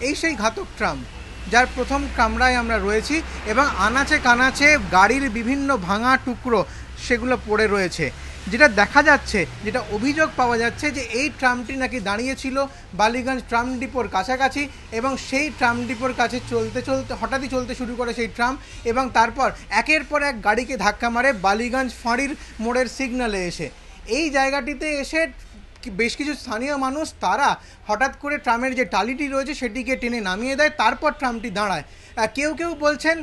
এই সেই ঘাতক ট্রাম, যার প্রথম কামরায় আমরা রয়েছি এবং আনাচে কানাচে গাড়ির বিভিন্ন ভাঙা টুকরো সেগুলো পড়ে রয়েছে। যেটা দেখা যাচ্ছে, যেটা অভিযোগ পাওয়া যাচ্ছে যে এই ট্রামটি নাকি দাঁড়িয়েছিল বালিগঞ্জ ট্রাম ডিপোর কাছাকাছি এবং সেই ট্রাম ডিপোর কাছে চলতে চলতে হঠাৎই চলতে শুরু করে সেই ট্রাম এবং তারপর একের পর এক গাড়িকে ধাক্কা মারে বালিগঞ্জ ফাঁড়ির মোড়ের সিগন্যালে এসে। এই জায়গাটিতে এসে বেশ কিছু স্থানীয় মানুষ তারা হঠাৎ করে ট্রামের যে টালিটি রয়েছে সেটিকে টেনে নামিয়ে দেয়, তারপর ট্রামটি দাঁড়ায়। কেউ কেউ বলছেন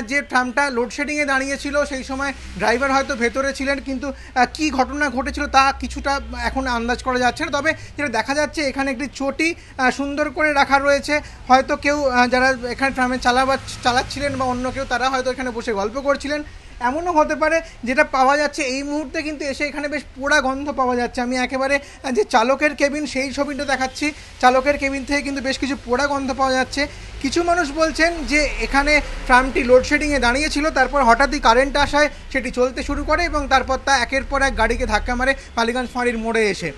যে ট্রামটা লোডশেডিংয়ে দাঁড়িয়েছিল, সেই সময় ড্রাইভার হয়তো ভেতরে ছিলেন, কিন্তু কী ঘটনা ঘটেছিল তা কিছুটা এখন আন্দাজ করা যাচ্ছে না। তবে যেটা দেখা যাচ্ছে এখানে একটি চটি সুন্দর করে রাখা রয়েছে, হয়তো কেউ যারা এখানে ট্রামে চালাচ্ছিলেন বা অন্য কেউ তারা হয়তো এখানে বসে গল্প করছিলেন, এমনও হতে পারে। যেটা পাওয়া যাচ্ছে এই মুহূর্তে কিন্তু এসে এখানে বেশ পোড়া গন্ধ পাওয়া যাচ্ছে। আমি একেবারে যে চালকের কেবিন সেই ছবিটা দেখাচ্ছি, চালকের কেবিন থেকে কিন্তু বেশ কিছু পোড়া গন্ধ পাওয়া যাচ্ছে। কিছু মানুষ বলছেন যে এখানে ট্রামটি লোডশেডিংয়ে দাঁড়িয়েছিল, তারপর হঠাৎই কারেন্ট আসায় সেটি চলতে শুরু করে এবং তারপর তা একের পর এক গাড়িকে ধাক্কা মারে বালিগঞ্জ ফাঁড়ির মোড়ে এসে।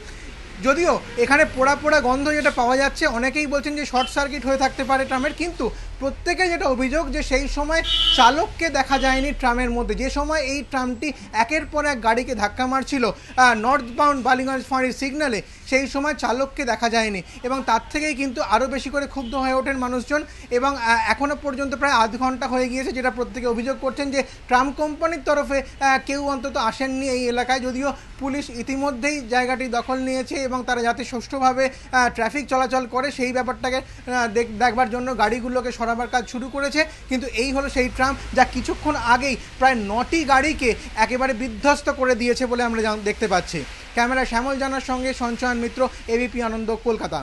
যদিও এখানে পোড়া পোড়া গন্ধ যেটা পাওয়া যাচ্ছে, অনেকেই বলছেন যে শর্ট সার্কিট হয়ে থাকতে পারে ট্রামের, কিন্তু প্রত্যেকে যেটা অভিযোগ যে সেই সময় চালককে দেখা যায়নি ট্রামের মধ্যে। যে সময় এই ট্রামটি একের পর এক গাড়িকে ধাক্কা মারছিল নর্থ বাউন্ড বালিগঞ্জ ফাঁড়ির সিগন্যালে, সেই সময় চালককে দেখা যায়নি এবং তার থেকেই কিন্তু আরও বেশি করে ক্ষুব্ধ হয়ে ওঠেন মানুষজন। এবং এখনও পর্যন্ত প্রায় আধ ঘন্টা হয়ে গিয়েছে, যেটা প্রত্যেকে অভিযোগ করছেন যে ট্রাম কোম্পানির তরফে কেউ অন্তত আসেননি এই এলাকায়। যদিও পুলিশ ইতিমধ্যেই জায়গাটি দখল নিয়েছে এবং তারা যাতে সুষ্ঠুভাবে ট্রাফিক চলাচল করে সেই ব্যাপারটাকে দেখবার জন্য গাড়িগুলোকে সরাবার কাজ শুরু করেছে। কিন্তু এই হলো সেই ট্রাম যা কিছুক্ষণ আগেই প্রায় 9টি গাড়িকে একেবারে বিধ্বস্ত করে দিয়েছে বলে আমরা দেখতে পাচ্ছি। ক্যামেরা শ্যামল জানার সঙ্গে সঞ্চয়ন মিত্র, এবিপি আনন্দ, কলকাতা।